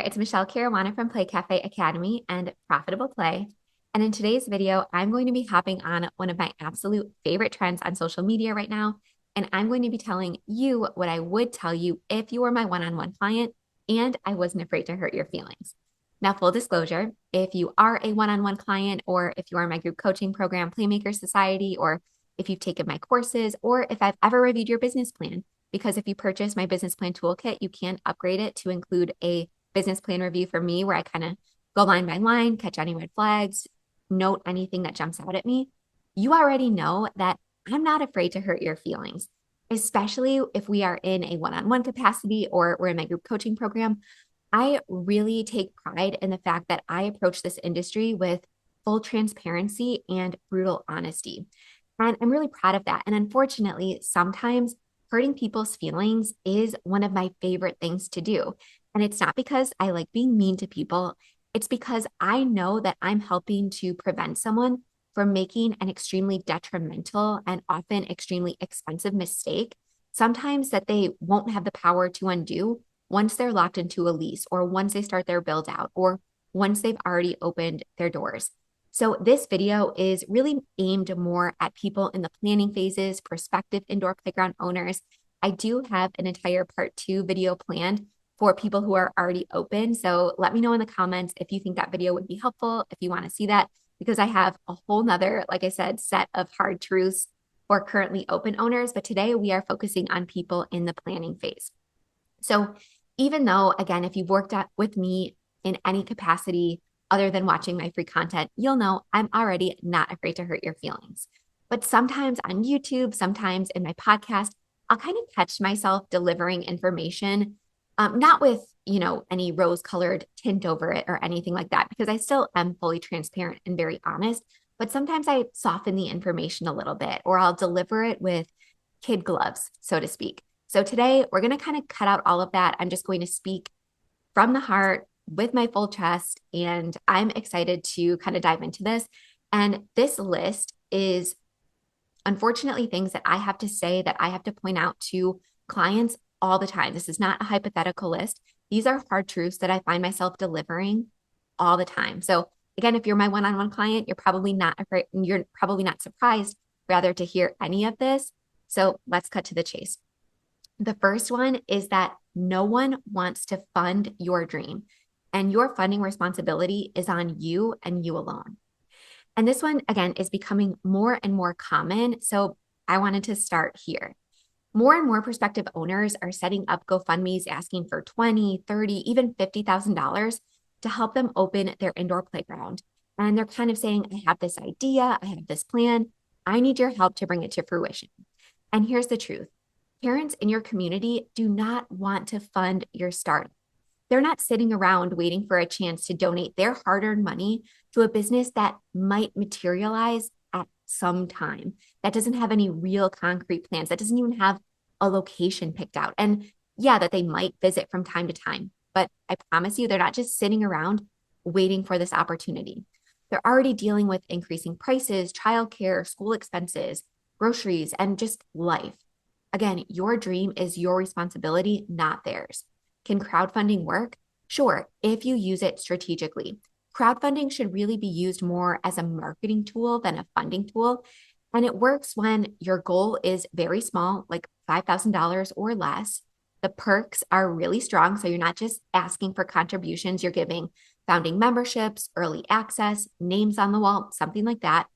it's Michelle Caruana from Play Cafe Academy and Profitable Play. And in today's video, I'm going to be hopping on one of my absolute favorite trends on social media right now. And I'm going to be telling you what I would tell you if you were my one-on-one client and I wasn't afraid to hurt your feelings. Now, full disclosure, if you are a one-on-one client or if you are in my group coaching program, Playmaker Society, or if you've taken my courses, or if I've ever reviewed your business plan, because if you purchase my business plan toolkit, you can upgrade it to include a business plan review for me where I kind of go line by line, catch any red flags, note anything that jumps out at me. You already know that I'm not afraid to hurt your feelings, especially if we are in a one-on-one capacity or we're in my group coaching program. I really take pride in the fact that I approach this industry with full transparency and brutal honesty. And I'm really proud of that. And unfortunately, sometimes hurting people's feelings is one of my favorite things to do. And it's not because I like being mean to people. It's because I know that I'm helping to prevent someone from making an extremely detrimental and often extremely expensive mistake, sometimes that they won't have the power to undo once they're locked into a lease or once they start their build out or once they've already opened their doors. So this video is really aimed more at people in the planning phases, prospective indoor playground owners. I do have an entire part 2 video planned for people who are already open. So let me know in the comments if you think that video would be helpful, if you want to see that, because I have a whole nother, like I said, set of hard truths for currently open owners. But today we are focusing on people in the planning phase. So even though, again, if you've worked with me in any capacity other than watching my free content, you'll know I'm already not afraid to hurt your feelings. But sometimes on YouTube, sometimes in my podcast, I'll kind of catch myself delivering information, not with, any rose-colored tint over it or anything like that, because I still am fully transparent and very honest. But sometimes I soften the information a little bit, or I'll deliver it with kid gloves, so to speak. So today we're going to kind of cut out all of that. I'm just going to speak from the heart with my full chest, and I'm excited to kind of dive into this. And this list is unfortunately things that I have to say, that I have to point out to clients all the time. This is not a hypothetical list. These are hard truths that I find myself delivering all the time. So again, if you're my one-on-one client, you're probably not afraid, you're probably not surprised rather to hear any of this. So let's cut to the chase. The first one is that no one wants to fund your dream, and your funding responsibility is on you and you alone. And this one, again, is becoming more and more common. So I wanted to start here. More and more prospective owners are setting up GoFundMe's asking for $20, $30, even $50,000 to help them open their indoor playground. And they're kind of saying, I have this idea, I have this plan, I need your help to bring it to fruition. And here's the truth. Parents in your community do not want to fund your startup. They're not sitting around waiting for a chance to donate their hard-earned money to a business that might materialize at some time, that doesn't have any real concrete plans, that doesn't even have a location picked out. And yeah, that they might visit from time to time. But I promise you, they're not just sitting around waiting for this opportunity. They're already dealing with increasing prices, childcare, school expenses, groceries, and just life. Again, your dream is your responsibility, not theirs. Can crowdfunding work? Sure, if you use it strategically. Crowdfunding should really be used more as a marketing tool than a funding tool. And it works when your goal is very small, like $5,000 or less. The perks are really strong. So you're not just asking for contributions, you're giving founding memberships, early access, names on the wall, something like that.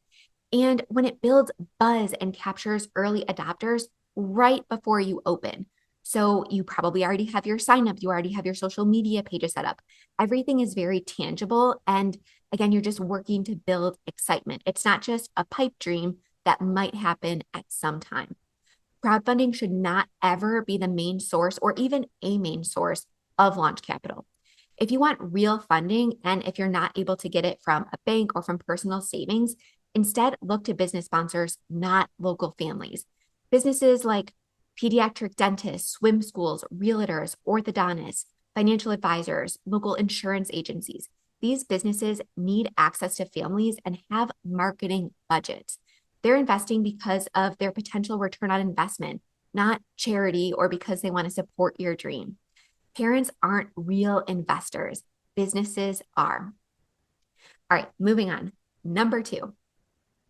And when it builds buzz and captures early adopters right before you open. So you probably already have your sign up. You already have your social media pages set up. Everything is very tangible. And again, you're just working to build excitement. It's not just a pipe dream that might happen at some time. Crowdfunding should not ever be the main source or even a main source of launch capital. If you want real funding, and if you're not able to get it from a bank or from personal savings, instead look to business sponsors, not local families. Businesses like pediatric dentists, swim schools, realtors, orthodontists, financial advisors, local insurance agencies. These businesses need access to families and have marketing budgets. They're investing because of their potential return on investment, not charity or because they want to support your dream. Parents aren't real investors. Businesses are. All right, moving on. Number two,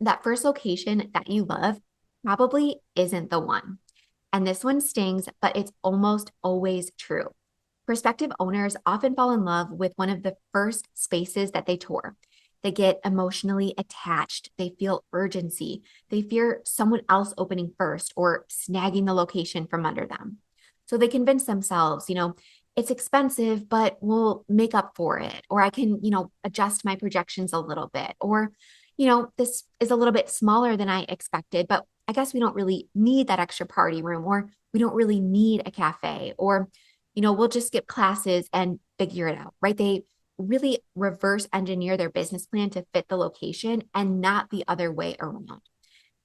that first location that you love probably isn't the one. And this one stings, but it's almost always true. Prospective owners often fall in love with one of the first spaces that they tour. They get emotionally attached. They feel urgency. They fear someone else opening first or snagging the location from under them. So they convince themselves, it's expensive, but we'll make up for it. Or I can, adjust my projections a little bit. Or, this is a little bit smaller than I expected, but I guess we don't really need that extra party room, or we don't really need a cafe, or, we'll just skip classes and figure it out, right? They really reverse engineer their business plan to fit the location and not the other way around.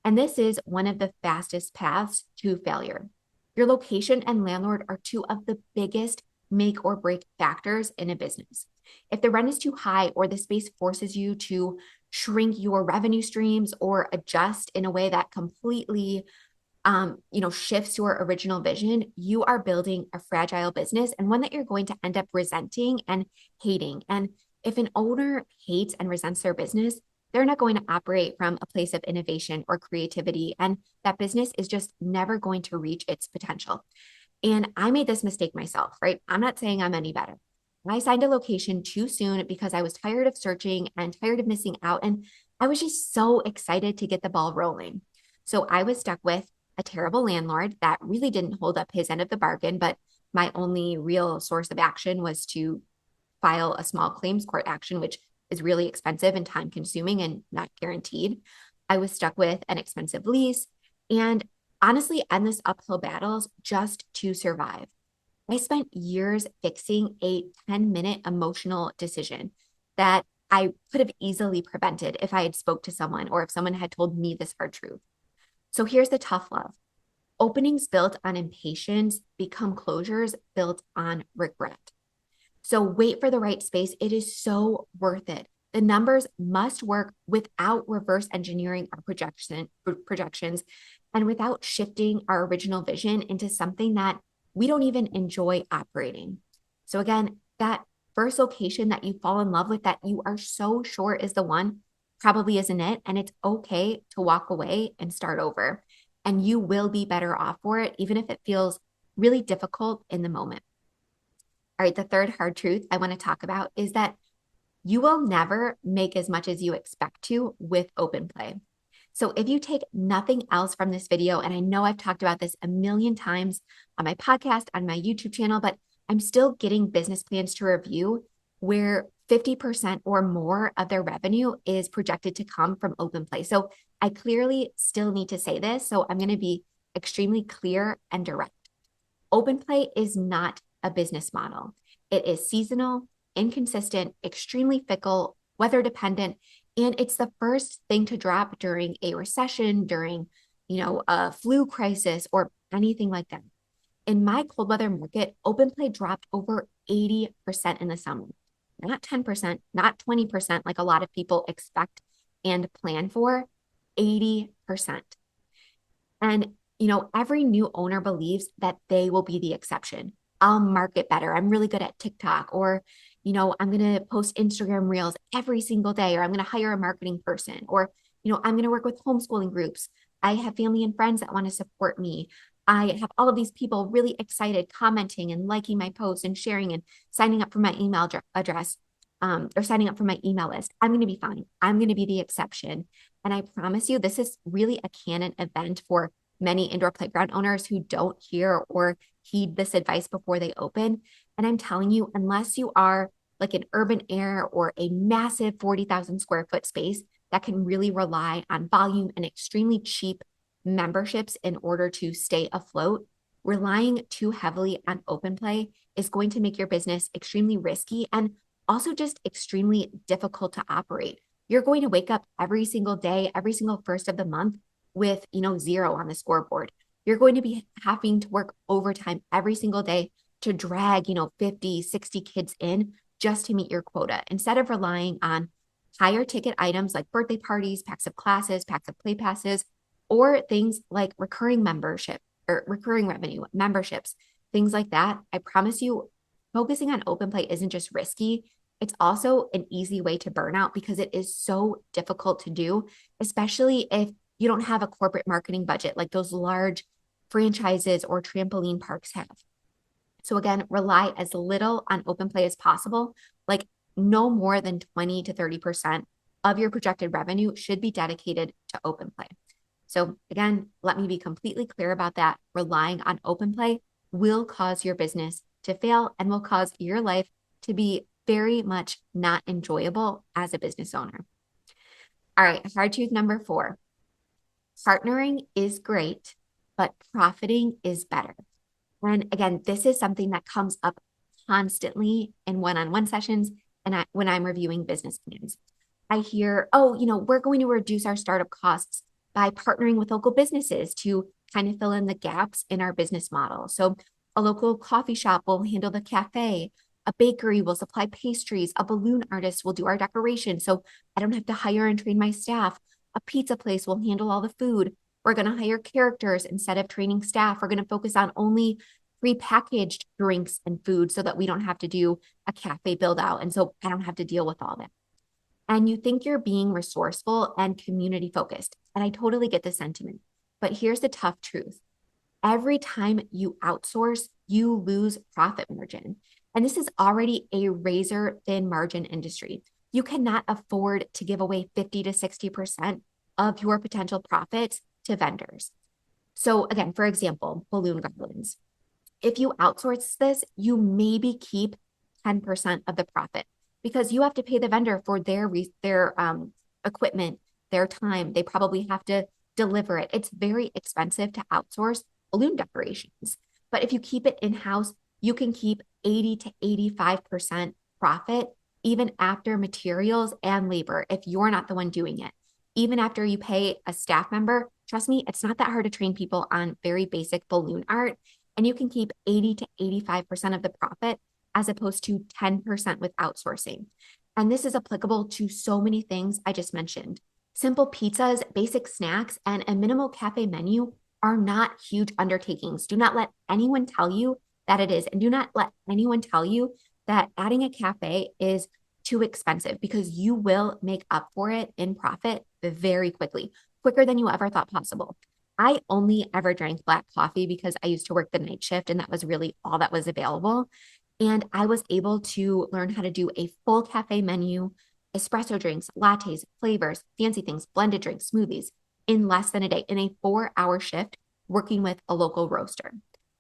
And this is one of the fastest paths to failure. Your location and landlord are two of the biggest make or break factors in a business. If the rent is too high or the space forces you to shrink your revenue streams or adjust in a way that completely shifts your original vision, you are building a fragile business and one that you're going to end up resenting and hating. And if an owner hates and resents their business, they're not going to operate from a place of innovation or creativity. And that business is just never going to reach its potential. And I made this mistake myself, right? I'm not saying I'm any better. I signed a location too soon because I was tired of searching and tired of missing out. And I was just so excited to get the ball rolling. So I was stuck with a terrible landlord that really didn't hold up his end of the bargain, but my only real source of action was to file a small claims court action, which is really expensive and time consuming and not guaranteed. I was stuck with an expensive lease and honestly endless uphill battles just to survive. I spent years fixing a 10-minute emotional decision that I could have easily prevented if I had spoke to someone or if someone had told me this hard truth. So here's the tough love. Openings built on impatience become closures built on regret. So wait for the right space. It is so worth it. The numbers must work without reverse engineering our projections and without shifting our original vision into something that we don't even enjoy operating. So again, that first location that you fall in love with that you are so sure is the one probably isn't it. And it's okay to walk away and start over. And you will be better off for it, even if it feels really difficult in the moment. All right, the third hard truth I want to talk about is that you will never make as much as you expect to with open play. So if you take nothing else from this video, and I know I've talked about this a million times on my podcast, on my YouTube channel, but I'm still getting business plans to review where 50% or more of their revenue is projected to come from open play. So I clearly still need to say this. So I'm going to be extremely clear and direct. Open play is not a business model. It is seasonal, inconsistent, extremely fickle, weather dependent, and it's the first thing to drop during a recession, during, a flu crisis or anything like that. In my cold weather market, open play dropped over 80% in the summer. Not 10%, not 20% like a lot of people expect and plan for, 80%. And, every new owner believes that they will be the exception. I'll market better. I'm really good at TikTok, or, I'm going to post Instagram reels every single day, or I'm going to hire a marketing person, or, I'm going to work with homeschooling groups. I have family and friends that want to support me. I have all of these people really excited, commenting and liking my posts and sharing and signing up for my email address, or signing up for my email list. I'm going to be fine. I'm going to be the exception. And I promise you, this is really a canon event for many indoor playground owners who don't hear or heed this advice before they open. And I'm telling you, unless you are like an urban air or a massive 40,000 square foot space that can really rely on volume and extremely cheap memberships in order to stay afloat, relying too heavily on open play is going to make your business extremely risky and also just extremely difficult to operate. You're going to wake up every single day, every single first of the month with, 0 on the scoreboard. You're going to be having to work overtime every single day to drag, 50, 60 kids in just to meet your quota instead of relying on higher ticket items like birthday parties, packs of classes, packs of play passes, or things like recurring membership or recurring revenue memberships, things like that. I promise you, focusing on open play isn't just risky, it's also an easy way to burn out because it is so difficult to do, especially if you don't have a corporate marketing budget like those large franchises or trampoline parks have. So again, rely as little on open play as possible, like no more than 20 to 30% of your projected revenue should be dedicated to open play. So again, let me be completely clear about that. Relying on open play will cause your business to fail and will cause your life to be very much not enjoyable as a business owner. All right, hard truth number 4. Partnering is great, but profiting is better. And again, this is something that comes up constantly in one-on-one sessions and when I'm reviewing business plans. I hear, oh, we're going to reduce our startup costs by partnering with local businesses to kind of fill in the gaps in our business model. So a local coffee shop will handle the cafe, a bakery will supply pastries, a balloon artist will do our decoration. So I don't have to hire and train my staff. A pizza place will handle all the food. We're going to hire characters instead of training staff. We're going to focus on only prepackaged drinks and food so that we don't have to do a cafe build out. And so I don't have to deal with all that. And you think you're being resourceful and community focused. And I totally get the sentiment. But here's the tough truth. Every time you outsource, you lose profit margin. And this is already a razor thin margin industry. You cannot afford to give away 50 to 60% of your potential profits to vendors. So again, for example, balloon garlands. If you outsource this, you maybe keep 10% of the profit because you have to pay the vendor for their equipment, their time. They probably have to deliver it. It's very expensive to outsource balloon decorations. But if you keep it in-house, you can keep 80 to 85% profit even after materials and labor if you're not the one doing it. Even after you pay a staff member, trust me, it's not that hard to train people on very basic balloon art. And you can keep 80 to 85% of the profit as opposed to 10% with outsourcing. And this is applicable to so many things I just mentioned. Simple pizzas, basic snacks, and a minimal cafe menu are not huge undertakings. Do not let anyone tell you that it is. And do not let anyone tell you that adding a cafe is too expensive because you will make up for it in profit very quickly, quicker than you ever thought possible. I only ever drank black coffee because I used to work the night shift and that was really all that was available. And I was able to learn how to do a full cafe menu, espresso drinks, lattes, flavors, fancy things, blended drinks, smoothies in less than a day in a 4-hour shift working with a local roaster.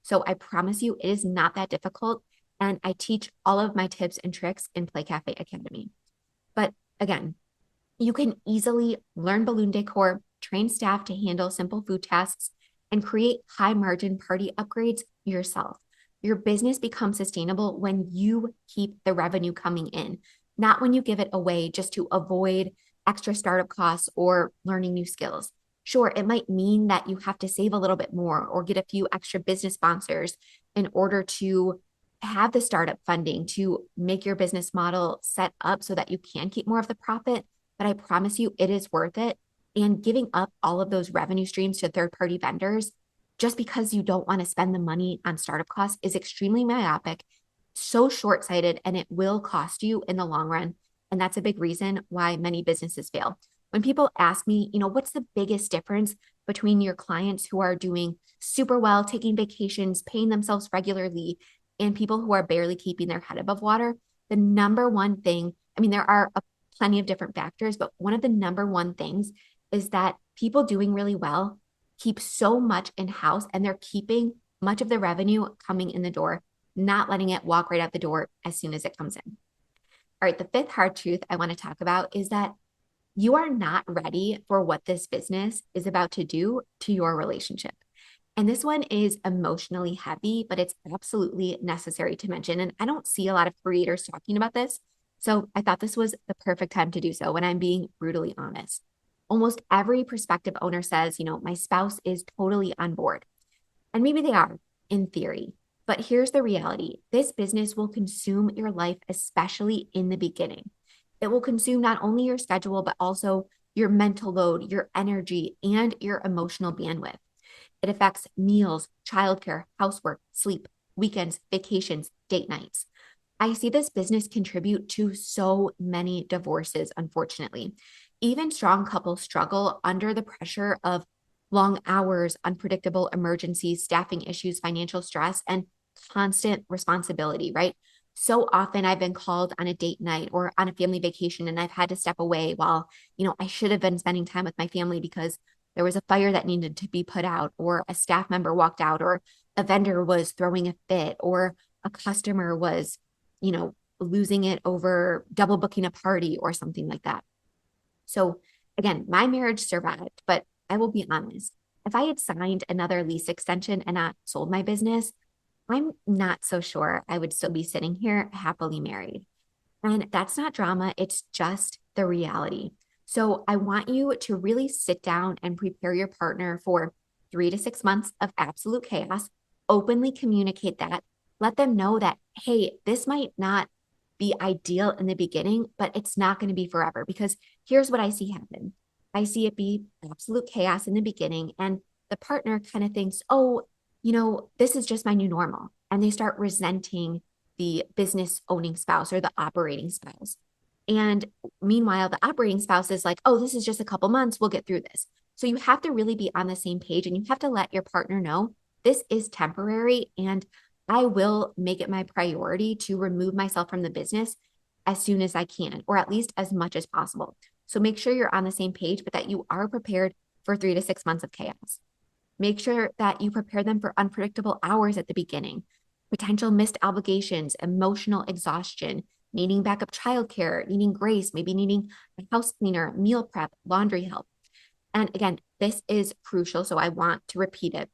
So I promise you, it is not that difficult. And I teach all of my tips and tricks in Play Cafe Academy. But again, you can easily learn balloon decor, train staff to handle simple food tasks, and create high margin party upgrades yourself. Your business becomes sustainable when you keep the revenue coming in, not when you give it away just to avoid extra startup costs or learning new skills. Sure, it might mean that you have to save a little bit more or get a few extra business sponsors in order to have the startup funding to make your business model set up so that you can keep more of the profit. But I promise you, it is worth it. And giving up all of those revenue streams to third-party vendors just because you don't want to spend the money on startup costs is extremely myopic, so short-sighted, and it will cost you in the long run. And that's a big reason why many businesses fail. When people ask me, what's the biggest difference between your clients who are doing super well, taking vacations, paying themselves regularly, and people who are barely keeping their head above water, the number one thing, there are plenty of different factors, but one of the number one things is that people doing really well keep so much in-house and they're keeping much of the revenue coming in the door, not letting it walk right out the door as soon as it comes in. All right, the fifth hard truth I want to talk about is that you are not ready for what this business is about to do to your relationship. And this one is emotionally heavy, but it's absolutely necessary to mention. And I don't see a lot of creators talking about this. So I thought this was the perfect time to do so when I'm being brutally honest. Almost every prospective owner says, my spouse is totally on board. And maybe they are in theory. But here's the reality. This business will consume your life, especially in the beginning. It will consume not only your schedule, but also your mental load, your energy, and your emotional bandwidth. It affects meals, childcare, housework, sleep, weekends, vacations, date nights. I see this business contribute to so many divorces, unfortunately. Even strong couples struggle under the pressure of long hours, unpredictable emergencies, staffing issues, financial stress, and constant responsibility, right? So often I've been called on a date night or on a family vacation and I've had to step away while, I should have been spending time with my family because there was a fire that needed to be put out, or a staff member walked out, or a vendor was throwing a fit, or a customer was losing it over double booking a party or something like that. So again, my marriage survived, but I will be honest. If I had signed another lease extension and not sold my business, I'm not so sure I would still be sitting here happily married. And that's not drama, it's just the reality. So I want you to really sit down and prepare your partner for 3 to 6 months of absolute chaos. Openly communicate that. Let them know that, hey, this might not be ideal in the beginning, but it's not going to be forever. Because here's what I see happen: I see it be absolute chaos in the beginning, and the partner kind of thinks, oh, this is just my new normal. And they start resenting the business owning spouse or the operating spouse. And meanwhile, the operating spouse is like, oh, this is just a couple months. We'll get through this. So you have to really be on the same page, and you have to let your partner know this is temporary, and I will make it my priority to remove myself from the business as soon as I can, or at least as much as possible. So make sure you're on the same page, but that you are prepared for 3 to 6 months of chaos. Make sure that you prepare them for unpredictable hours at the beginning, potential missed obligations, emotional exhaustion, needing backup childcare, needing grace, maybe needing a house cleaner, meal prep, laundry help. And again, this is crucial. So I want to repeat it.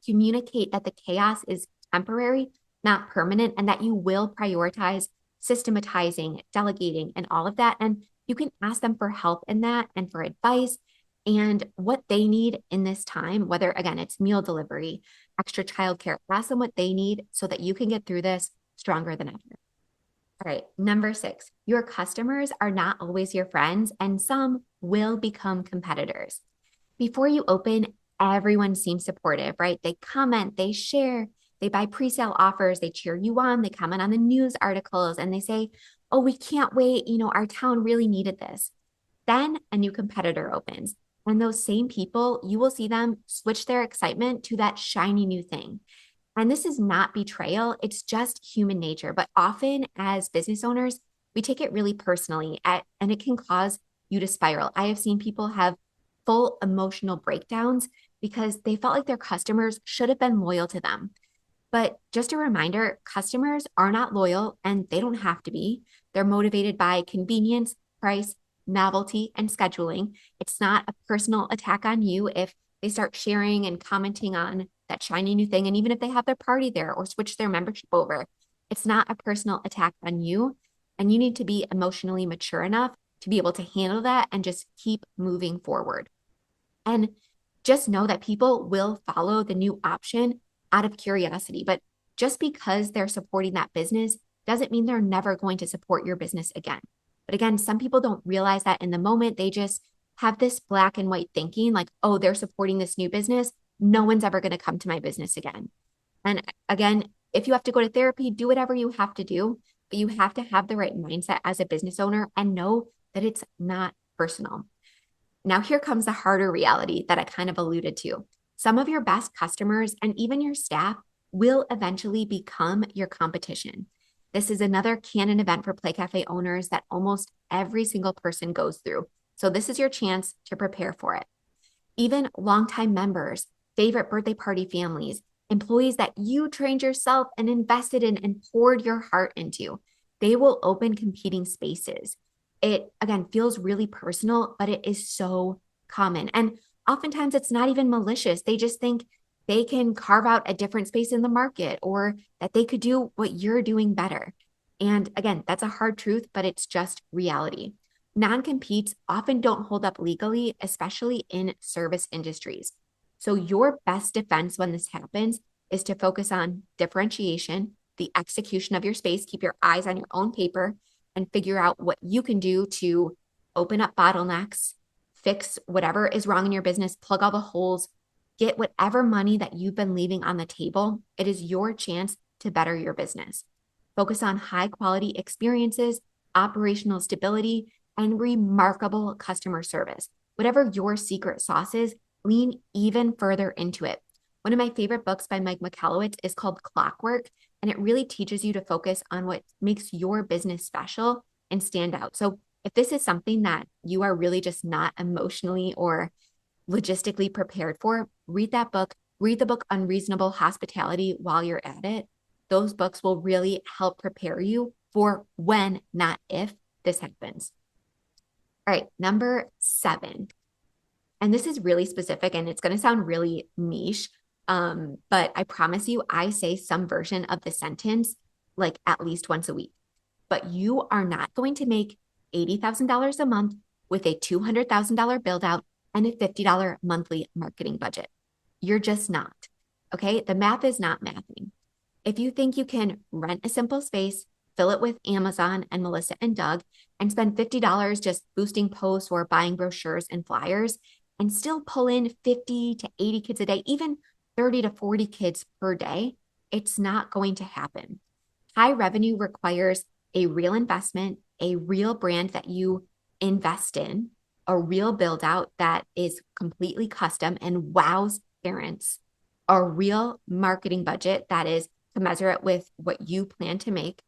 Communicate that the chaos is temporary, not permanent, and that you will prioritize systematizing, delegating, and all of that. And you can ask them for help in that and for advice and what they need in this time, whether again, it's meal delivery, extra childcare. Ask them what they need so that you can get through this stronger than ever. All right, number 6, your customers are not always your friends, and some will become competitors. Before you open, everyone seems supportive, right? They comment, they share, they buy pre-sale offers, they cheer you on, they comment on the news articles, and they say, oh, we can't wait. Our town really needed this. Then a new competitor opens. And those same people, you will see them switch their excitement to that shiny new thing. And this is not betrayal, it's just human nature. But often as business owners, we take it really personally and it can cause you to spiral. I have seen people have full emotional breakdowns because they felt like their customers should have been loyal to them. But just a reminder, customers are not loyal and they don't have to be. They're motivated by convenience, price, novelty, and scheduling. It's not a personal attack on you if they start sharing and commenting on that shiny new thing. And even if they have their party there or switch their membership over, it's not a personal attack on you. And you need to be emotionally mature enough to be able to handle that and just keep moving forward. And just know that people will follow the new option out of curiosity. But just because they're supporting that business doesn't mean they're never going to support your business again. But again, some people don't realize that in the moment. They just have this black and white thinking like, oh, they're supporting this new business. No one's ever going to come to my business again. And again, if you have to go to therapy, do whatever you have to do, but you have to have the right mindset as a business owner and know that it's not personal. Now, here comes the harder reality that I kind of alluded to. Some of your best customers and even your staff will eventually become your competition. This is another canon event for Play Cafe owners that almost every single person goes through. So this is your chance to prepare for it. Even longtime members, favorite birthday party families, employees that you trained yourself and invested in and poured your heart into, they will open competing spaces. It, again, feels really personal, but it is so common. And oftentimes it's not even malicious. They just think they can carve out a different space in the market or that they could do what you're doing better. And again, that's a hard truth, but it's just reality. Non-competes often don't hold up legally, especially in service industries. So your best defense when this happens is to focus on differentiation, the execution of your space, keep your eyes on your own paper, and figure out what you can do to open up bottlenecks, fix whatever is wrong in your business, plug all the holes, get whatever money that you've been leaving on the table. It is your chance to better your business. Focus on high quality experiences, operational stability, and remarkable customer service. Whatever your secret sauce is, lean even further into it. One of my favorite books by Mike Michalowicz is called Clockwork, and it really teaches you to focus on what makes your business special and stand out. So if this is something that you are really just not emotionally or logistically prepared for, read that book. Read the book Unreasonable Hospitality while you're at it. Those books will really help prepare you for when, not if, this happens. All right, number 7. And this is really specific and it's going to sound really niche. But I promise you, I say some version of the sentence like at least once a week. But you are not going to make $80,000 a month with a $200,000 build out and a $50 monthly marketing budget. You're just not. Okay. The math is not mathing. If you think you can rent a simple space, fill it with Amazon and Melissa and Doug, and spend $50 just boosting posts or buying brochures and flyers, and still pull in 50 to 80 kids a day, even 30 to 40 kids per day, it's not going to happen. High revenue requires a real investment, a real brand that you invest in, a real build out that is completely custom and wows parents, a real marketing budget that is commensurate with what you plan to make,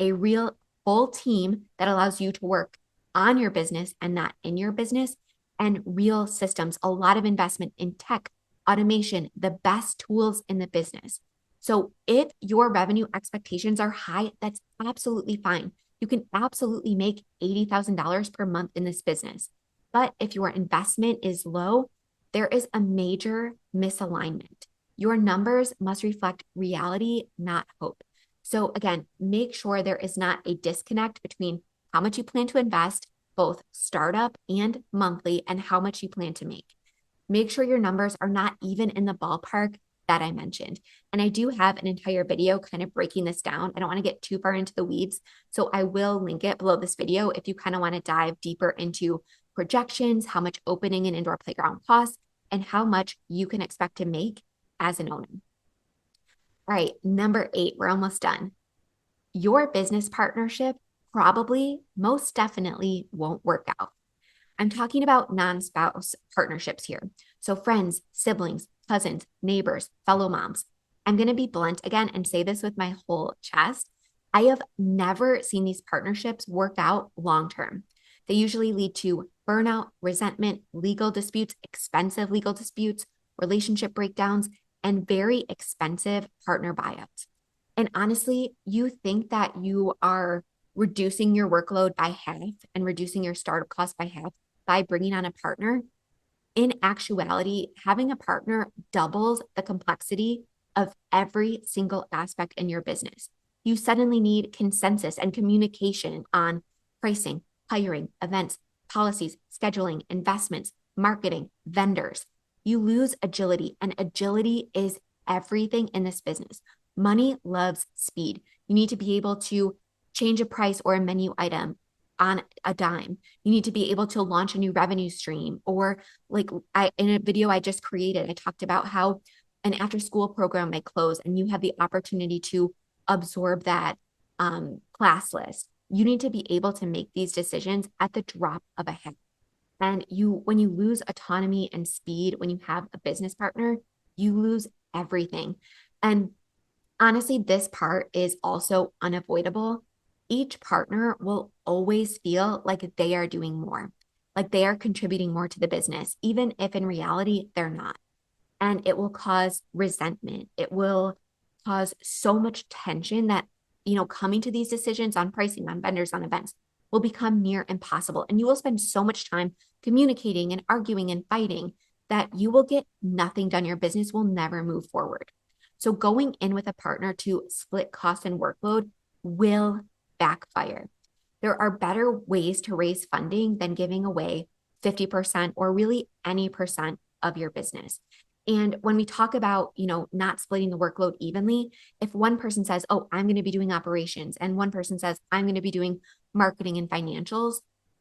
a real full team that allows you to work on your business and not in your business, and real systems, a lot of investment in tech, automation, the best tools in the business. So if your revenue expectations are high, that's absolutely fine. You can absolutely make $80,000 per month in this business. But if your investment is low, there is a major misalignment. Your numbers must reflect reality, not hope. So again, make sure there is not a disconnect between how much you plan to invest, both startup and monthly, and how much you plan to make. Make sure your numbers are not even in the ballpark that I mentioned. And I do have an entire video kind of breaking this down. I don't want to get too far into the weeds, so I will link it below this video if you kind of want to dive deeper into projections, how much opening an indoor playground costs, and how much you can expect to make as an owner. All right, number 8, we're almost done. Your business partnership probably, most definitely won't work out. I'm talking about non-spouse partnerships here. So friends, siblings, cousins, neighbors, fellow moms. I'm going to be blunt again and say this with my whole chest. I have never seen these partnerships work out long-term. They usually lead to burnout, resentment, legal disputes, expensive legal disputes, relationship breakdowns, and very expensive partner buyouts. And honestly, you think that you are reducing your workload by half and reducing your startup cost by half by bringing on a partner. In actuality, having a partner doubles the complexity of every single aspect in your business. You suddenly need consensus and communication on pricing, hiring, events, policies, scheduling, investments, marketing, vendors. You lose agility, and agility is everything in this business. Money loves speed. You need to be able to change a price or a menu item on a dime. You need to be able to launch a new revenue stream, or like in a video I just created, I talked about how an after school program may close and you have the opportunity to absorb that class list. You need to be able to make these decisions at the drop of a hat. And when you lose autonomy and speed, when you have a business partner, you lose everything. And honestly, this part is also unavoidable. Each partner will always feel like they are doing more, like they are contributing more to the business, even if in reality they're not. And it will cause resentment. It will cause so much tension that, coming to these decisions on pricing, on vendors, on events will become near impossible. And you will spend so much time communicating and arguing and fighting that you will get nothing done. Your business will never move forward. So going in with a partner to split cost and workload will backfire. There are better ways to raise funding than giving away 50% or really any percent of your business. And when we talk about, not splitting the workload evenly, if one person says, oh, I'm going to be doing operations, and one person says, I'm going to be doing marketing and financials,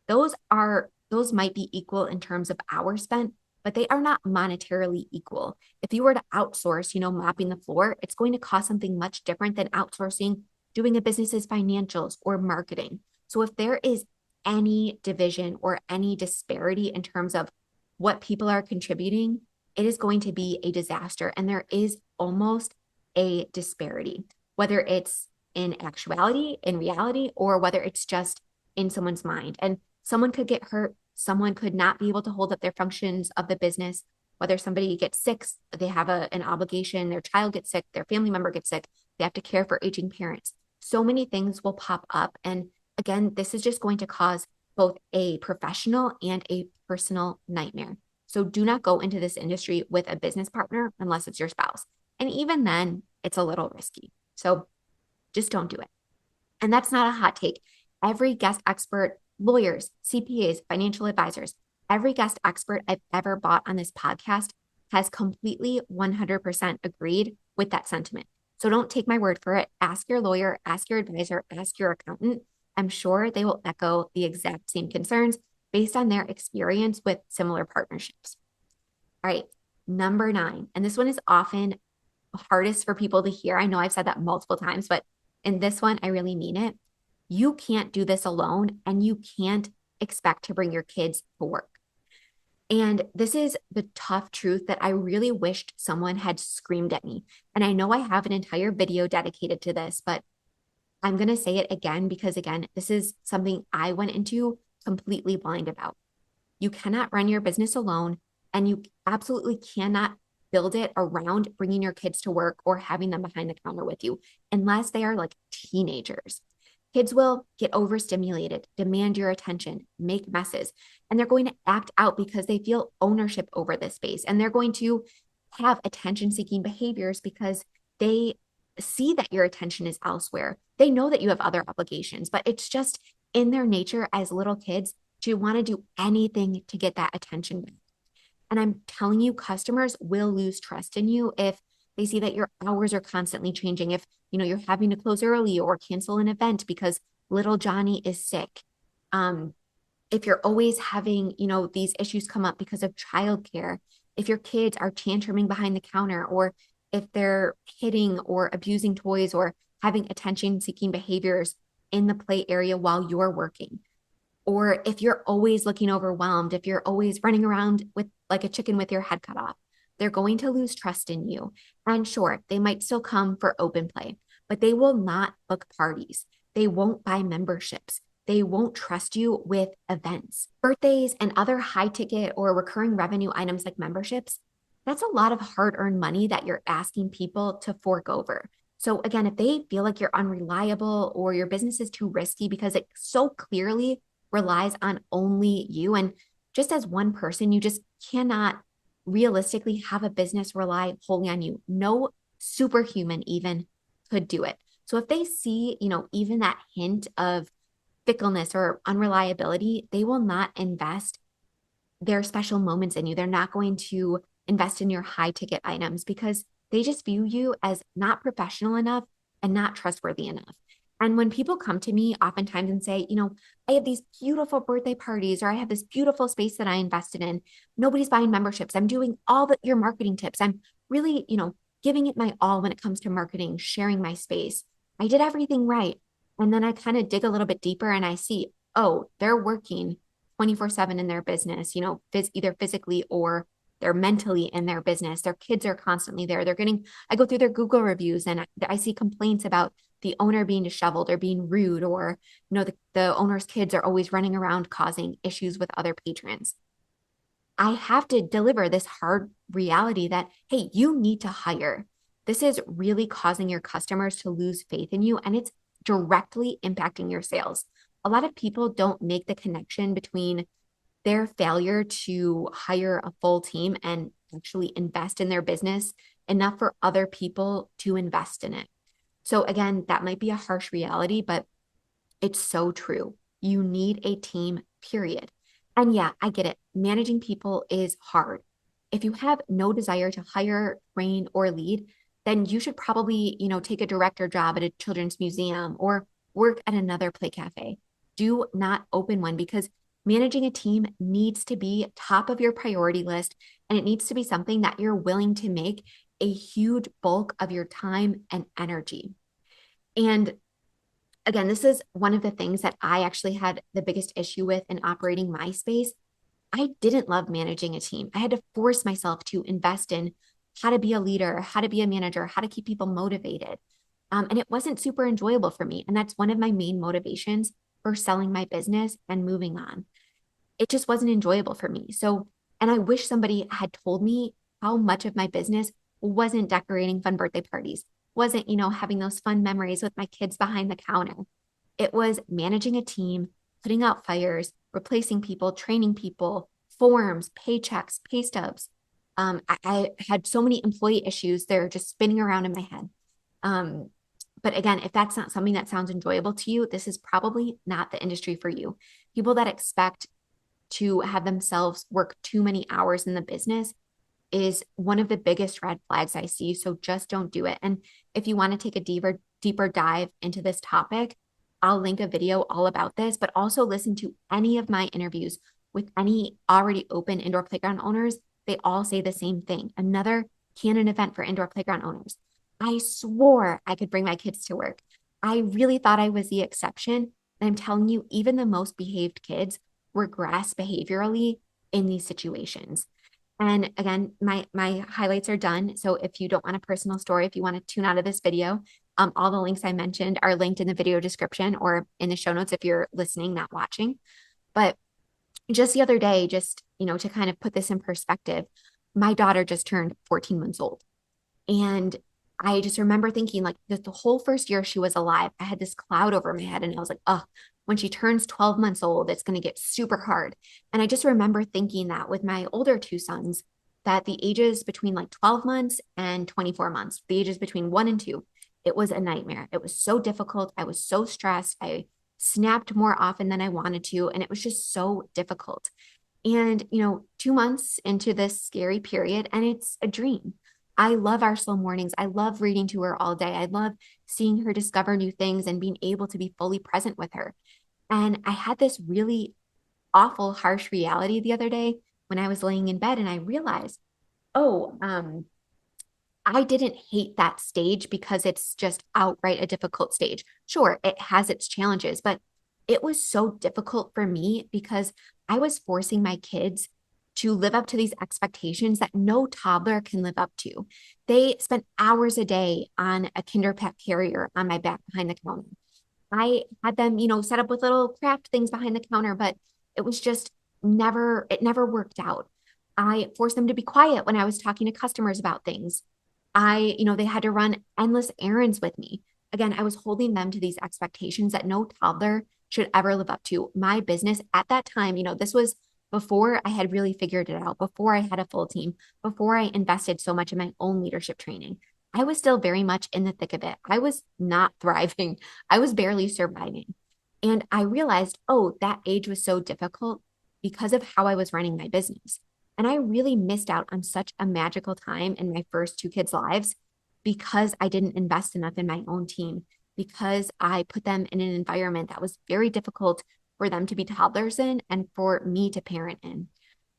those might be equal in terms of hours spent, but they are not monetarily equal. If you were to outsource, mopping the floor, it's going to cost something much different than outsourcing doing a business's financials, or marketing. So if there is any division or any disparity in terms of what people are contributing, it is going to be a disaster. And there is almost a disparity, whether it's in actuality, in reality, or whether it's just in someone's mind. And someone could get hurt. Someone could not be able to hold up their functions of the business, whether somebody gets sick, they have an obligation, their child gets sick, their family member gets sick, they have to care for aging parents. So many things will pop up. And again, this is just going to cause both a professional and a personal nightmare. So do not go into this industry with a business partner unless it's your spouse. And even then, it's a little risky. So just don't do it. And that's not a hot take. Every guest expert, lawyers, CPAs, financial advisors, every guest expert I've ever bought on this podcast has completely 100% agreed with that sentiment. So don't take my word for it. Ask your lawyer, ask your advisor, ask your accountant. I'm sure they will echo the exact same concerns based on their experience with similar partnerships. All right, number 9, and this one is often hardest for people to hear. I know I've said that multiple times, but in this one, I really mean it. You can't do this alone, and you can't expect to bring your kids to work. And this is the tough truth that I really wished someone had screamed at me. And I know I have an entire video dedicated to this, but I'm going to say it again because, again, this is something I went into completely blind about. You cannot run your business alone, and you absolutely cannot build it around bringing your kids to work or having them behind the counter with you unless they are like teenagers. Kids will get overstimulated, demand your attention, make messes, and they're going to act out because they feel ownership over this space. And they're going to have attention-seeking behaviors because they see that your attention is elsewhere. They know that you have other obligations, but it's just in their nature as little kids to want to do anything to get that attention back. And I'm telling you, customers will lose trust in you if they see that your hours are constantly changing, if you're having to close early or cancel an event because little Johnny is sick. If you're always having, these issues come up because of childcare, if your kids are tantruming behind the counter, or if they're hitting or abusing toys or having attention-seeking behaviors in the play area while you're working, or if you're always looking overwhelmed, if you're always running around with like a chicken with your head cut off, they're going to lose trust in you. And sure, they might still come for open play, but they will not book parties. They won't buy memberships. They won't trust you with events. Birthdays and other high ticket or recurring revenue items like memberships, that's a lot of hard-earned money that you're asking people to fork over. So again, if they feel like you're unreliable or your business is too risky because it so clearly relies on only you, and just as one person, you just cannot realistically have a business rely wholly on you. No superhuman even could do it. So if they see, even that hint of fickleness or unreliability, they will not invest their special moments in you. They're not going to invest in your high ticket items because they just view you as not professional enough and not trustworthy enough. And when people come to me oftentimes and say, I have these beautiful birthday parties, or I have this beautiful space that I invested in, nobody's buying memberships. I'm doing all your marketing tips. I'm really, giving it my all when it comes to marketing, sharing my space. I did everything right. And then I kind of dig a little bit deeper and I see, oh, they're working 24/7 in their business, either physically or they're mentally in their business. Their kids are constantly there. I go through their Google reviews and I see complaints about the owner being disheveled or being rude, or, the owner's kids are always running around causing issues with other patrons. I have to deliver this hard reality that, hey, you need to hire. This is really causing your customers to lose faith in you, and it's directly impacting your sales. A lot of people don't make the connection between their failure to hire a full team and actually invest in their business enough for other people to invest in it. So again, that might be a harsh reality, but it's so true. You need a team, period. And yeah, I get it. Managing people is hard. If you have no desire to hire, train, or lead, then you should probably, take a director job at a children's museum or work at another play cafe. Do not open one, because managing a team needs to be top of your priority list, and it needs to be something that you're willing to make a huge bulk of your time and energy. And again, this is one of the things that I actually had the biggest issue with in operating my space. I didn't love managing a team. I had to force myself to invest in how to be a leader, how to be a manager, how to keep people motivated. And it wasn't super enjoyable for me. And that's one of my main motivations for selling my business and moving on. It just wasn't enjoyable for me. So, and I wish somebody had told me how much of my business wasn't decorating fun birthday parties, wasn't, having those fun memories with my kids behind the counter. It was managing a team, putting out fires, replacing people, training people, forms, paychecks, pay stubs. I had so many employee issues. They're just spinning around in my head. Um, but again, if that's not something that sounds enjoyable to you, this is probably not the industry for you. People that expect to have themselves work too many hours in the business is one of the biggest red flags I see. So just don't do it. And if you want to take a deeper dive into this topic, I'll link a video all about this, but also listen to any of my interviews with any already open indoor playground owners. They all say the same thing. Another canon event for indoor playground owners. I swore I could bring my kids to work. I really thought I was the exception. And I'm telling you, even the most behaved kids regress behaviorally in these situations. And again, my highlights are done. So if you don't want a personal story, if you want to tune out of this video, all the links I mentioned are linked in the video description or in the show notes if you're listening, not watching. But just the other day, just to kind of put this in perspective, my daughter just turned 14 months old. And I just remember thinking, like, the whole first year she was alive, I had this cloud over my head. And I was like, oh, when she turns 12 months old, it's going to get super hard. And I just remember thinking that with my older two sons, that the ages between like 12 months and 24 months, the ages between 1 and 2, it was a nightmare. It was so difficult. I was so stressed. I snapped more often than I wanted to. And it was just so difficult. And, 2 months into this scary period, and it's a dream. I love our slow mornings. I love reading to her all day. I love seeing her discover new things and being able to be fully present with her. And I had this really awful, harsh reality the other day when I was laying in bed and I realized, oh, I didn't hate that stage because it's just outright a difficult stage. Sure, it has its challenges, but it was so difficult for me because I was forcing my kids to live up to these expectations that no toddler can live up to. They spent hours a day on a Kinder Pet carrier on my back behind the counter. I had them, set up with little craft things behind the counter, but it was just it never worked out. I forced them to be quiet when I was talking to customers about things. They had to run endless errands with me. Again, I was holding them to these expectations that no toddler should ever live up to. My business at that time, this was before I had really figured it out, before I had a full team, before I invested so much in my own leadership training. I was still very much in the thick of it. I was not thriving. I was barely surviving. And I realized, oh, that age was so difficult because of how I was running my business. And I really missed out on such a magical time in my first two kids' lives because I didn't invest enough in my own team, because I put them in an environment that was very difficult for them to be toddlers in and for me to parent in.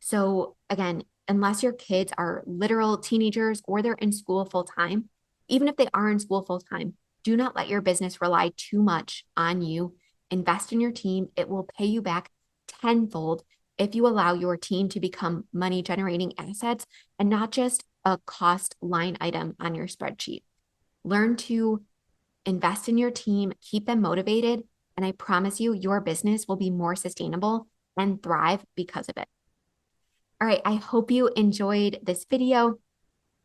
So, again, unless your kids are literal teenagers or they're in school full time, even if they are in school full time, do not let your business rely too much on you. Invest in your team. It will pay you back tenfold if you allow your team to become money generating assets and not just a cost line item on your spreadsheet. Learn to invest in your team, keep them motivated, and I promise you, your business will be more sustainable and thrive because of it. All right, I hope you enjoyed this video.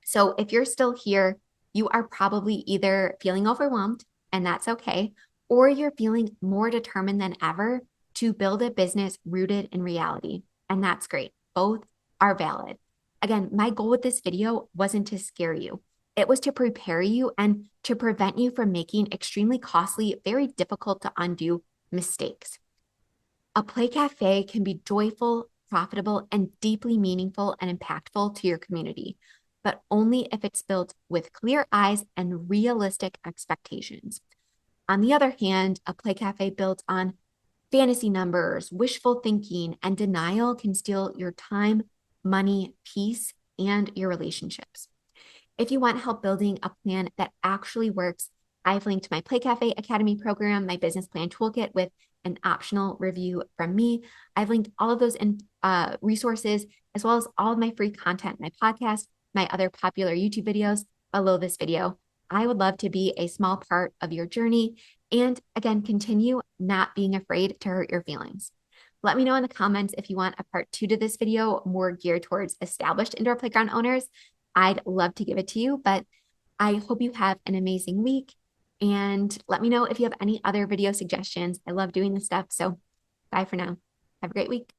So if you're still here, you are probably either feeling overwhelmed, and that's okay, or you're feeling more determined than ever to build a business rooted in reality. And that's great. Both are valid. Again, my goal with this video wasn't to scare you. It was to prepare you and to prevent you from making extremely costly, very difficult to undo mistakes. A play cafe can be joyful, profitable, and deeply meaningful and impactful to your community, but only if it's built with clear eyes and realistic expectations. On the other hand, a play cafe built on fantasy numbers, wishful thinking, and denial can steal your time, money, peace, and your relationships. If you want help building a plan that actually works, I've linked my Play Cafe Academy program, my business plan toolkit with an optional review from me. I've linked all of those resources, as well as all of my free content, my podcast, my other popular YouTube videos below this video. I would love to be a small part of your journey. And again, continue not being afraid to hurt your feelings. Let me know in the comments if you want a part 2 to this video, more geared towards established indoor playground owners. I'd love to give it to you, but I hope you have an amazing week. And let me know if you have any other video suggestions. I love doing this stuff. So bye for now. Have a great week.